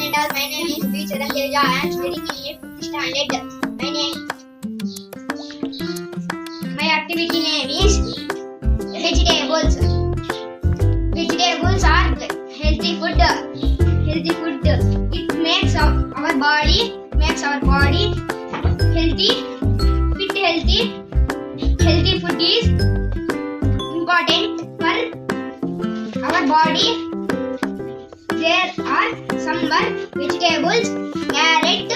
and all. My name is B. Charanteja. I am studying in 5th standard. My activity name is vegetables. Vegetables are healthy food. Healthy food. It makes our body healthy. Fit healthy. Healthy food is important for our body. There are some vegetables: carrot,